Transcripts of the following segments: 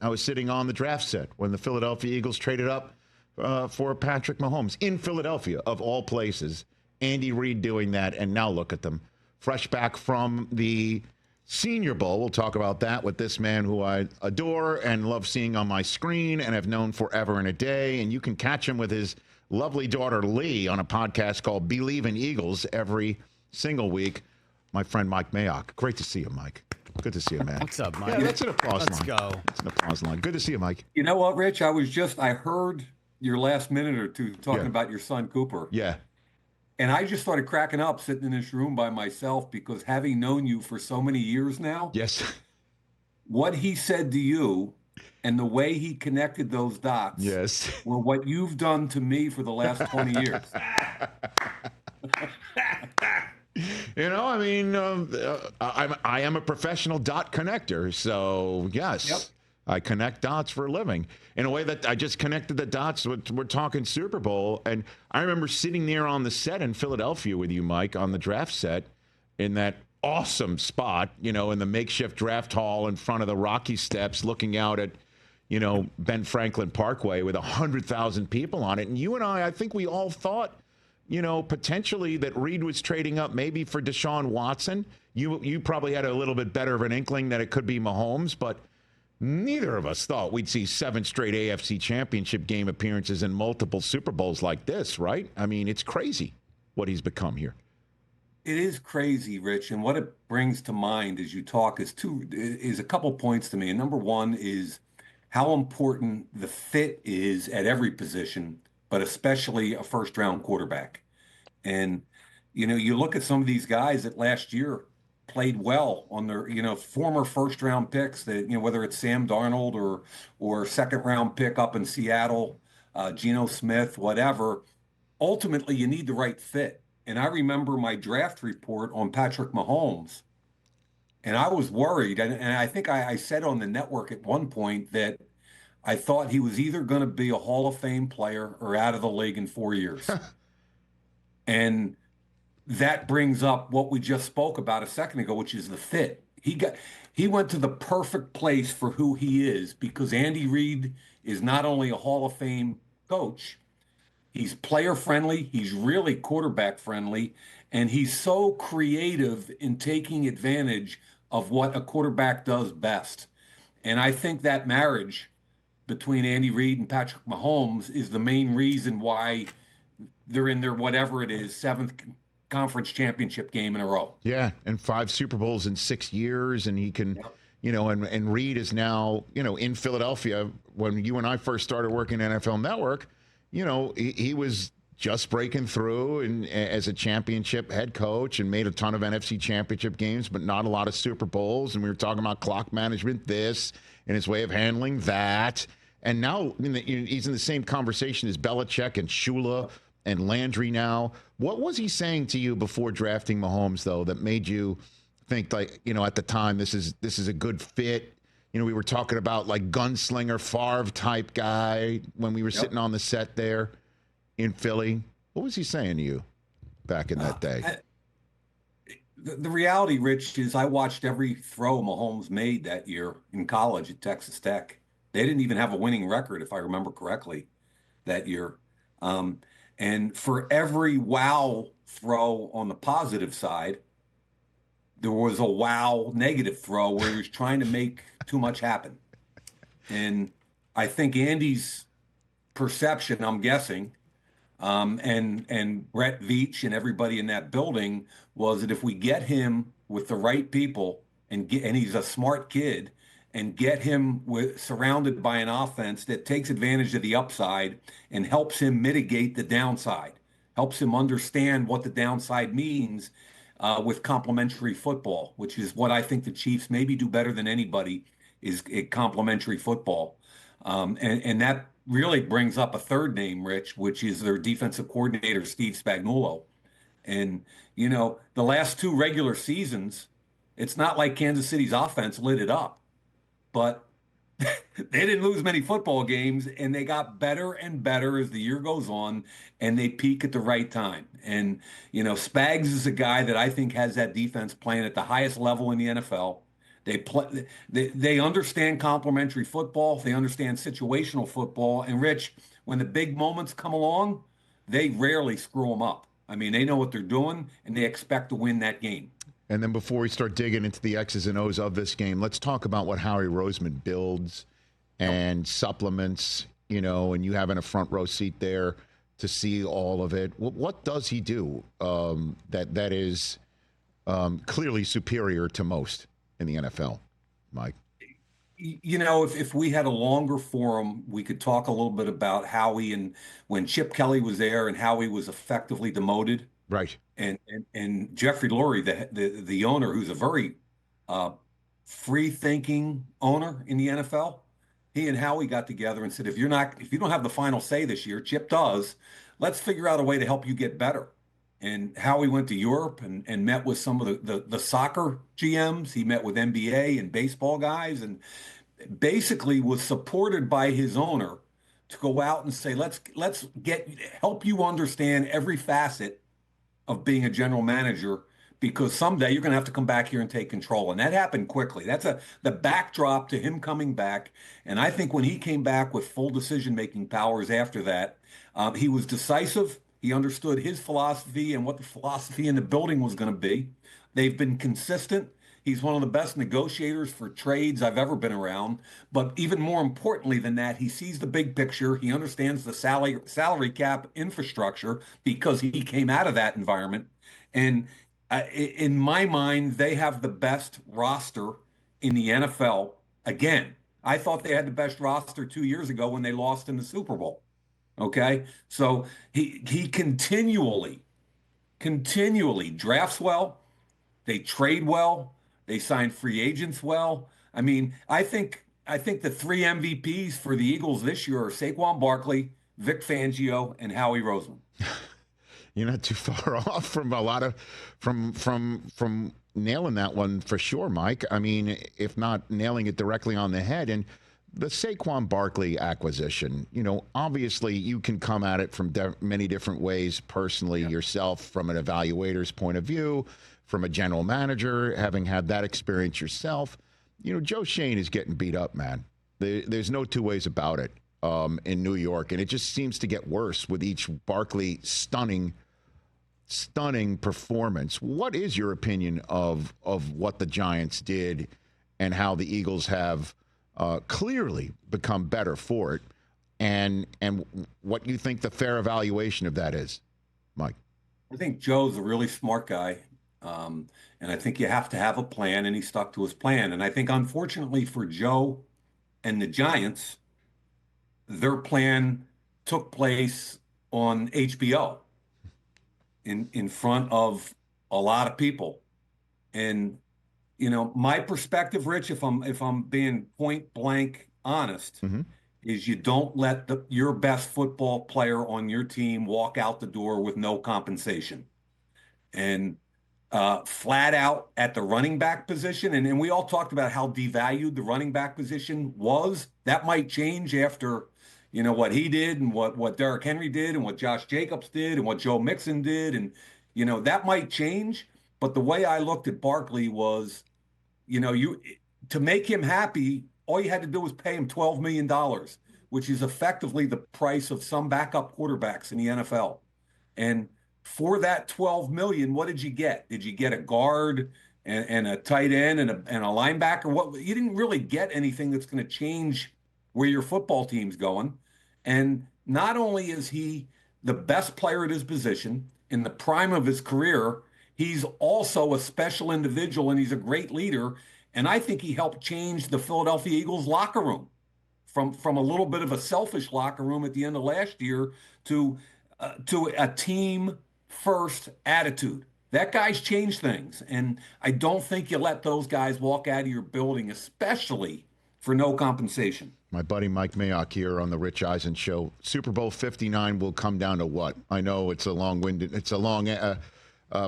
I was sitting on the draft set when the Philadelphia Eagles traded up for Patrick Mahomes in Philadelphia, of all places. Andy Reid doing that, and now look at them. Fresh back from the Senior Bowl. We'll talk about that with this man who I adore and love seeing on my screen and have known forever and a day. And you can catch him with his lovely daughter, Lee, on a podcast called Believe in Eagles every single week. My friend Mike Mayock. Great to see you, Mike. Good to see you, man. What's up, Mike? Yeah, that's an applause Let's line. go. That's an applause line. Good to see you, Mike. You know what, Rich? I heard your last minute or two talking about your son, Cooper. Yeah. And I just started cracking up sitting in this room by myself because having known you for so many years now, Yes. what he said to you and the way he connected those dots Yes. were what you've done to me for the last 20 years. You know, I mean, I am a professional dot connector, so yes, Yep. I connect dots for a living in a way that I just connected the dots. We're talking Super Bowl, and I remember sitting there on the set in Philadelphia with you, Mike, on the draft set in that awesome spot, you know, in the makeshift draft hall in front of the Rocky Steps, looking out at, you know, Ben Franklin Parkway with 100,000 people on it, and you and I think we all thought, you know, potentially that Reid was trading up maybe for Deshaun Watson. You probably had a little bit better of an inkling that it could be Mahomes, but neither of us thought we'd see 7 straight AFC Championship game appearances and multiple Super Bowls like this, right? I mean, it's crazy what he's become here. It is crazy, Rich, and what it brings to mind as you talk is a couple points to me. And number one is how important the fit is at every position, but especially a first-round quarterback. And, you know, you look at some of these guys that last year played well on their, you know, former first-round picks that, you know, whether it's Sam Darnold or second-round pick up in Seattle, Geno Smith, whatever. Ultimately, you need the right fit. And I remember my draft report on Patrick Mahomes, and I was worried. And I think I said on the network at one point that I thought he was either going to be a Hall of Fame player or out of the league in 4 years. And that brings up what we just spoke about a second ago, which is the fit. He went to the perfect place for who he is because Andy Reid is not only a Hall of Fame coach, he's player friendly, he's really quarterback friendly, and he's so creative in taking advantage of what a quarterback does best. And I think that marriage between Andy Reid and Patrick Mahomes is the main reason why they're in their, whatever it is, 7th conference championship game in a row. Yeah, and 5 Super Bowls in 6 years, and he can, you know, and Reid is now, you know, in Philadelphia. When you and I first started working at NFL Network, you know, he was just breaking through and as a championship head coach and made a ton of NFC championship games, but not a lot of Super Bowls. And we were talking about clock management, this, and his way of handling that. And now he's in the same conversation as Belichick and Shula and Landry now. What was he saying to you before drafting Mahomes, though, that made you think, like, you know, at the time, this is a good fit? You know, we were talking about like gunslinger Favre type guy when we were sitting on the set there in Philly. What was he saying to you back in that day? The reality, Rich, is I watched every throw Mahomes made that year in college at Texas Tech. They didn't even have a winning record, if I remember correctly, that year. And for every wow throw on the positive side, there was a wow negative throw where he was trying to make too much happen. And I think Andy's perception, I'm guessing, and Brett Veach and everybody in that building was that if we get him with the right people and he's a smart kid and get him surrounded by an offense that takes advantage of the upside and helps him mitigate the downside, helps him understand what the downside means with complementary football, which is what I think the Chiefs maybe do better than anybody, is complementary football. And that really brings up a third name, Rich, which is their defensive coordinator, Steve Spagnuolo. And, you know, the last 2 regular seasons, it's not like Kansas City's offense lit it up, but they didn't lose many football games, and they got better and better as the year goes on, and they peak at the right time. And, you know, Spags is a guy that I think has that defense playing at the highest level in the NFL. They play. They understand complementary football. They understand situational football. And Rich, when the big moments come along, they rarely screw them up. I mean, they know what they're doing, and they expect to win that game. And then before we start digging into the X's and O's of this game, let's talk about what Howie Roseman builds and supplements, and you having a front row seat there to see all of it. What does he do that is clearly superior to most in the NFL, Mike? If we had a longer forum, we could talk a little bit about Howie and when Chip Kelly was there and how he was effectively demoted. Right. And Jeffrey Lurie, the owner, who's a very free-thinking owner in the NFL, he and Howie got together and said, if you don't have the final say this year, Chip does, let's figure out a way to help you get better. And Howie went to Europe and met with some of the soccer GMs. He met with NBA and baseball guys and basically was supported by his owner to go out and say, let's help you understand every facet of being a general manager, because someday you're going to have to come back here and take control. And that happened quickly. That's the backdrop to him coming back. And I think when he came back with full decision-making powers after that, he was decisive. He understood his philosophy and what the philosophy in the building was going to be. They've been consistent. He's one of the best negotiators for trades I've ever been around. But even more importantly than that, he sees the big picture. He understands the salary cap infrastructure because he came out of that environment. And in my mind, they have the best roster in the NFL. Again, I thought they had the best roster 2 years ago when they lost in the Super Bowl. Okay, so he continually drafts well. They trade well. They sign free agents well. I mean, I think the three MVPs for the Eagles this year are Saquon Barkley, Vic Fangio, and Howie Roseman. You're not too far off from a lot of from nailing that one for sure, Mike. I mean, if not nailing it directly on the head. And the Saquon Barkley acquisition, obviously you can come at it from many different ways personally yourself, from an evaluator's point of view, from a general manager, having had that experience yourself. Joe Shane is getting beat up, man. There's no two ways about it in New York. And it just seems to get worse with each Barkley stunning performance. What is your opinion of what the Giants did and how the Eagles have clearly become better for it, and what you think the fair evaluation of that is, Mike? I think Joe's a really smart guy, and I think you have to have a plan, and he stuck to his plan. And I think, unfortunately for Joe and the Giants, their plan took place on HBO in front of a lot of people. And my perspective, Rich, if I'm being point blank honest, is you don't let your best football player on your team walk out the door with no compensation. And flat out at the running back position, and we all talked about how devalued the running back position was. That might change after, what he did and what Derrick Henry did and what Josh Jacobs did and what Joe Mixon did. And, that might change. But the way I looked at Barkley was, to make him happy, all you had to do was pay him $12 million, which is effectively the price of some backup quarterbacks in the NFL. And for that $12 million, what did you get? Did you get a guard and a tight end and a linebacker? What, you didn't really get anything that's going to change where your football team's going. And not only is he the best player at his position in the prime of his career, he's also a special individual, and he's a great leader. And I think he helped change the Philadelphia Eagles locker room from a little bit of a selfish locker room at the end of last year to a team first attitude. That guy's changed things. And I don't think you let those guys walk out of your building, especially for no compensation. My buddy Mike Mayock here on the Rich Eisen Show. Super Bowl 59 will come down to what? I know it's a long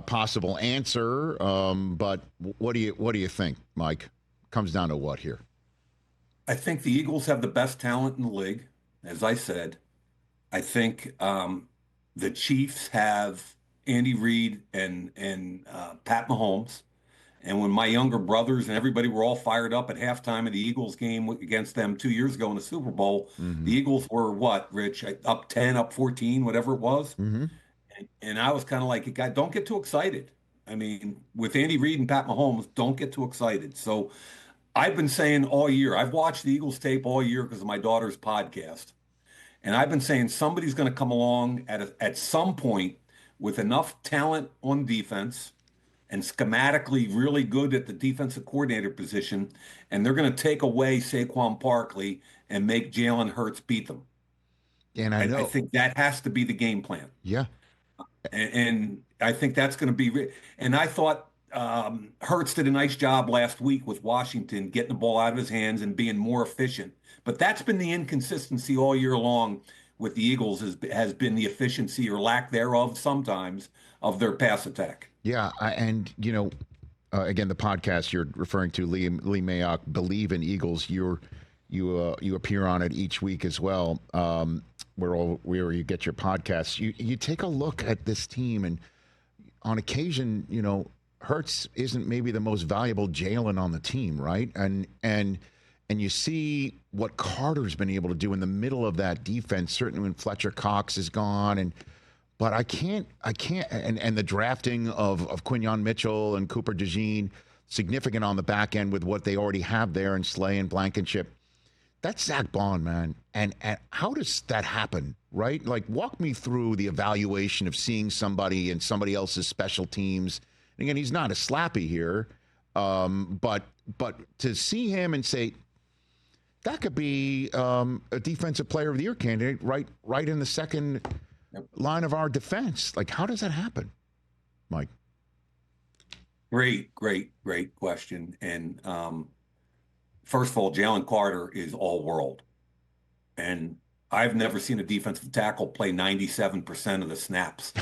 possible answer, but what do you think, Mike? Comes down to what here? I think the Eagles have the best talent in the league, as I said. I think the Chiefs have Andy Reid and Pat Mahomes, And when my younger brothers and everybody were all fired up at halftime of the Eagles game against them 2 years ago in the Super Bowl, the Eagles were what, Rich? Up 10, up 14, whatever it was. Mm-hmm. And I was kind of like, don't get too excited. I mean, with Andy Reid and Pat Mahomes, don't get too excited. So I've been saying all year, I've watched the Eagles tape all year because of my daughter's podcast. And I've been saying somebody's going to come along at some point with enough talent on defense and schematically really good at the defensive coordinator position, and they're going to take away Saquon Barkley and make Jalen Hurts beat them. And I know. I think that has to be the game plan. Yeah. And I think that's going to be. And I thought Hurts did a nice job last week with Washington, getting the ball out of his hands and being more efficient. But that's been the inconsistency all year long with the Eagles has been the efficiency or lack thereof sometimes of their pass attack. Yeah, again, the podcast you're referring to, Lee Mayock, Believe in Eagles. You appear on it each week as well. Where you get your podcasts, you take a look at this team, and on occasion, Hurts isn't maybe the most valuable Jalen on the team, right? And you see what Carter's been able to do in the middle of that defense. Certainly when Fletcher Cox is gone, but I can't, and the drafting of Quinyon Mitchell and Cooper DeJean, significant on the back end with what they already have there in Slay and Blankenship. That's Zach Bond, man. And how does that happen, right? Like, walk me through the evaluation of seeing somebody in somebody else's special teams. And again, he's not a slappy here, but to see him and say, that could be a defensive player of the year candidate right in the second line of our defense. Like, how does that happen, Mike? Great question. And first of all, Jalen Carter is all world. And I've never seen a defensive tackle play 97% of the snaps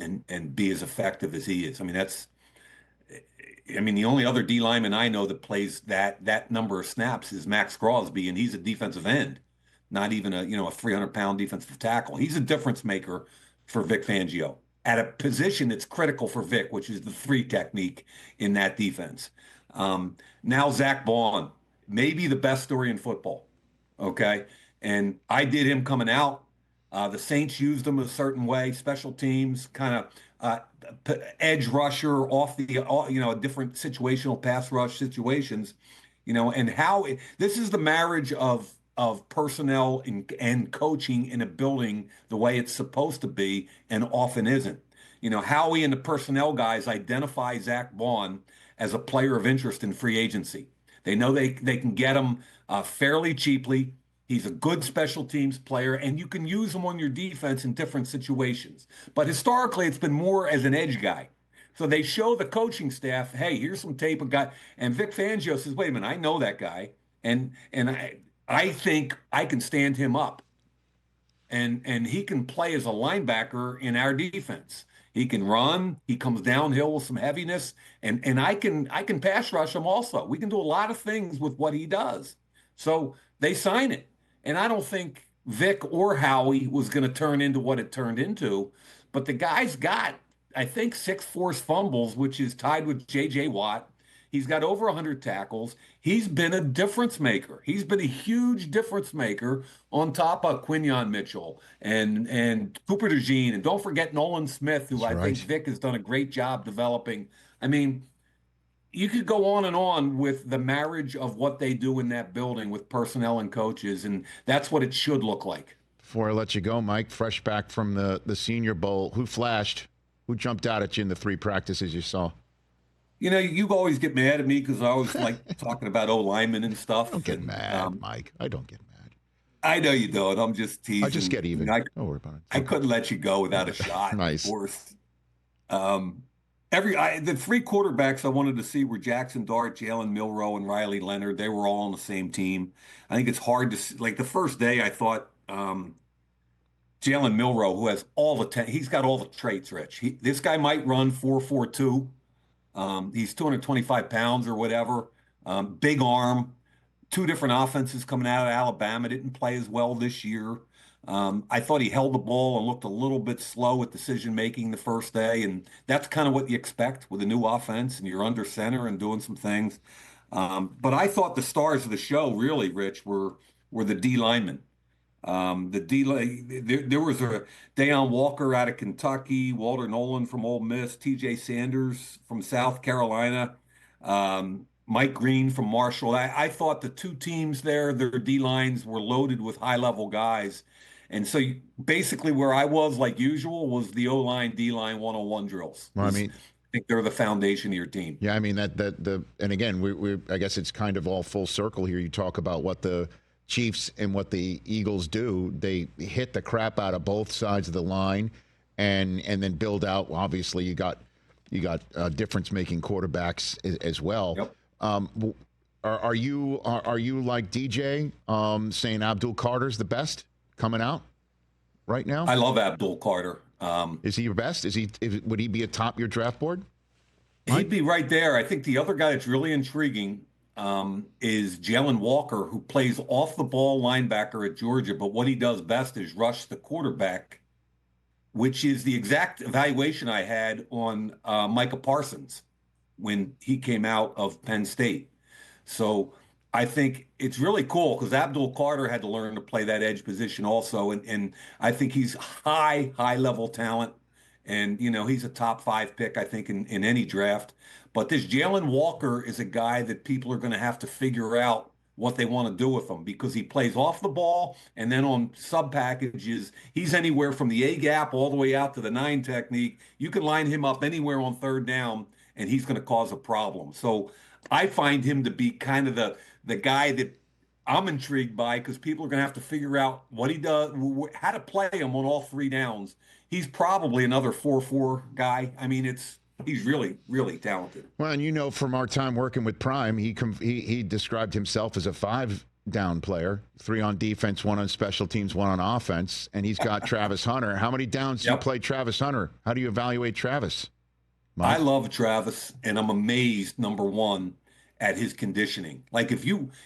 and be as effective as he is. The only other D lineman I know that plays that number of snaps is Max Crosby, and he's a defensive end, not even a 300-pound defensive tackle. He's a difference maker for Vic Fangio at a position that's critical for Vic, which is the 3 technique in that defense. Now Zach Bond, maybe the best story in football. Okay, and I did him coming out. The Saints used him a certain way, special teams, kind of edge rusher off the, different situational pass rush situations, and how this is the marriage of personnel and coaching in a building the way it's supposed to be and often isn't. Howie and the personnel guys identify Zach Bond as a player of interest in free agency. They know they can get him fairly cheaply. He's a good special teams player, and you can use him on your defense in different situations. But historically, it's been more as an edge guy. So they show the coaching staff, hey, here's some tape of guy. And Vic Fangio says, wait a minute, I know that guy. And I think I can stand him up. And he can play as a linebacker in our defense. He can run. He comes downhill with some heaviness. And I can pass rush him also. We can do a lot of things with what he does. So they sign it. And I don't think Vic or Howie was going to turn into what it turned into. But the guy's got, I think, 6 forced fumbles, which is tied with J.J. Watt. He's got over 100 tackles. He's been a difference maker. He's been a huge difference maker on top of Quinyon Mitchell and Cooper DeJean. And don't forget Nolan Smith, who I think Vic has done a great job developing. You could go on and on with the marriage of what they do in that building with personnel and coaches, and that's what it should look like. Before I let you go, Mike, fresh back from the Senior Bowl, who flashed? Who jumped out at you in the 3 practices you saw? You always get mad at me because I always like talking about O-linemen and stuff. Don't get mad, Mike. I don't get mad. I know you don't. I'm just teasing. I just get even. Don't worry about it. I couldn't let you go without a shot. Nice. Of course. The 3 quarterbacks I wanted to see were Jackson Dart, Jalen Milroe, and Riley Leonard. They were all on the same team. I think it's hard to see. Like the first day, I thought Jalen Milroe, who has he's got all the traits, Rich. This guy might run 4.42. He's 225 pounds or whatever. Big arm. 2 different offenses coming out of Alabama. Didn't play as well this year. I thought he held the ball and looked a little bit slow at decision making the first day, and that's kind of what you expect with a new offense, and you're under center and doing some things. But I thought the stars of the show, really, Rich, were the D linemen. There was a Deion Walker out of Kentucky, Walter Nolan from Ole Miss, T.J. Sanders from South Carolina, Mike Green from Marshall. I thought the two teams there, their D lines were loaded with high level guys. And so basically where I was, like usual, was the O line, D line 101 drills. Well, I mean, I think they're the foundation of your team. yeah, I mean and again, we I guess it's kind of all full circle here. You talk about what the Chiefs and what the Eagles do. They hit the crap out of both sides of the line, and then build out. Well, obviously, you got difference making quarterbacks as well. Yep. Are you like DJ saying Abdul Carter's the best coming out right now? I love Abdul Carter. Is he your best? Would he be atop your draft board? He'd be right there. I think the other guy that's really intriguing is Jalen Walker, who plays off the ball linebacker at Georgia, but what he does best is rush the quarterback, which is the exact evaluation I had on Micah Parsons when he came out of Penn State. So I think it's really cool because Abdul Carter had to learn to play that edge position also. And I think he's high level talent. And, he's a top 5 pick, I think, in any draft. But this Jalen Walker is a guy that people are going to have to figure out what they want to do with him because he plays off the ball and then on sub packages, he's anywhere from the A gap all the way out to the 9 technique. You can line him up anywhere on third down and he's going to cause a problem. So I find him to be kind of the guy that I'm intrigued by because people are going to have to figure out what he does, how to play him on all 3 downs. He's probably another 4-4 guy. I mean, he's really, really talented. Well, and from our time working with Prime, he described himself as a 5-down player, 3 on defense, 1 on special teams, 1 on offense, and he's got Travis Hunter. How many downs do you play Travis Hunter? How do you evaluate Travis, Mike? I love Travis, and I'm amazed, number one, at his conditioning. Like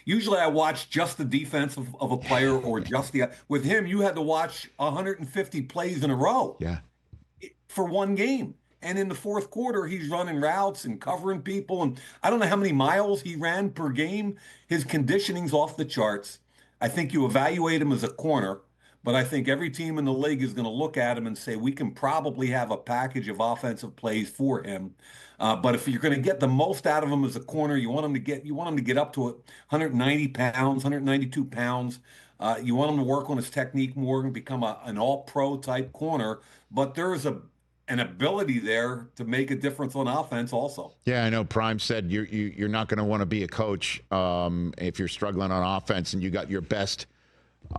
usually I watch just the defense of a player or just with him, you had to watch 150 plays in a row. Yeah. For one game. And in the fourth quarter, he's running routes and covering people. And I don't know how many miles he ran per game. His conditioning's off the charts. I think you evaluate him as a corner, but I think every team in the league is going to look at him and say, we can probably have a package of offensive plays for him. But if you're going to get the most out of him as a corner, you want him to get up to 190 pounds, 192 pounds. You want him to work on his technique more and become an all-pro type corner. But there's an ability there to make a difference on offense also. Yeah, I know Prime said you're not going to want to be a coach if you're struggling on offense and you got your best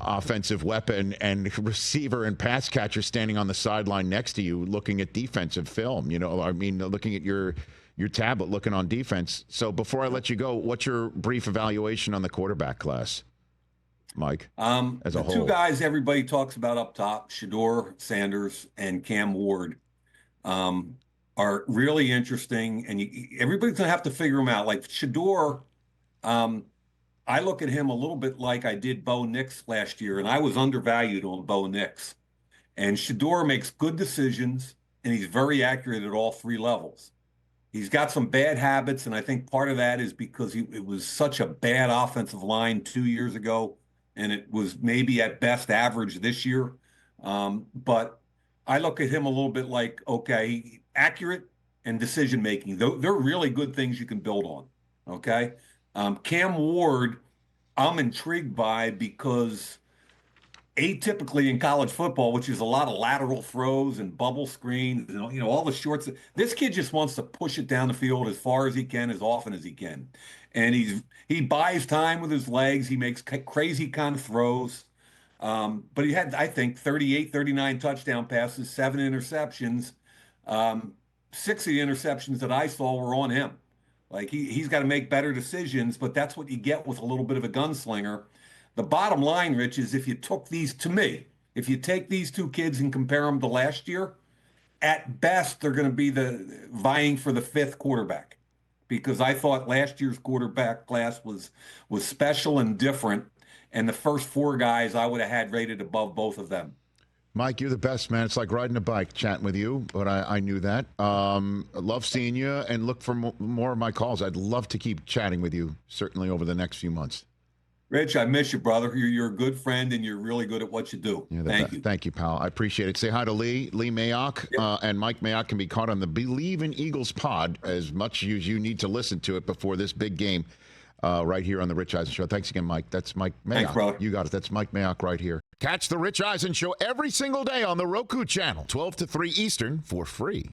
offensive weapon and receiver and pass catcher standing on the sideline next to you looking at defensive film, looking at your tablet, looking on defense. So before I let you go, what's your brief evaluation on the quarterback class, Mike, as a whole? 2 guys everybody talks about up top, Shedeur Sanders and Cam Ward, are really interesting, and everybody's going to have to figure them out. Like Shedeur, I look at him a little bit like I did Bo Nix last year, and I was undervalued on Bo Nix. And Shedeur makes good decisions, and he's very accurate at all 3 levels. He's got some bad habits, and I think part of that is because it was such a bad offensive line 2 years ago, and it was maybe at best average this year. But I look at him a little bit like, okay, accurate and decision-making. They're really good things you can build on, okay? Cam Ward, I'm intrigued by because atypically in college football, which is a lot of lateral throws and bubble screens, all the shorts, this kid just wants to push it down the field as far as he can, as often as he can. And he buys time with his legs. He makes crazy kind of throws. But he had, I think, 38, 39 touchdown passes, 7 interceptions. 6 of the interceptions that I saw were on him. Like he's got to make better decisions, but that's what you get with a little bit of a gunslinger. The bottom line, Rich, is if you take these 2 kids and compare them to last year, at best they're going to be vying for the 5th quarterback, because I thought last year's quarterback class was special and different. And the first 4 guys I would have had rated above both of them. Mike, you're the best, man. It's like riding a bike, chatting with you, but I knew that. I love seeing you, and look for more of my calls. I'd love to keep chatting with you, certainly over the next few months. Rich, I miss you, brother. You're a good friend, and you're really good at what you do. Thank you. Thank you, pal. I appreciate it. Say hi to Lee Mayock, and Mike Mayock can be caught on the Believe in Eagles pod as much as you need to listen to it before this big game right here on the Rich Eisen Show. Thanks again, Mike. That's Mike Mayock. Thanks, brother. You got it. That's Mike Mayock right here. Catch the Rich Eisen Show every single day on the Roku channel, 12 to 3 Eastern, for free.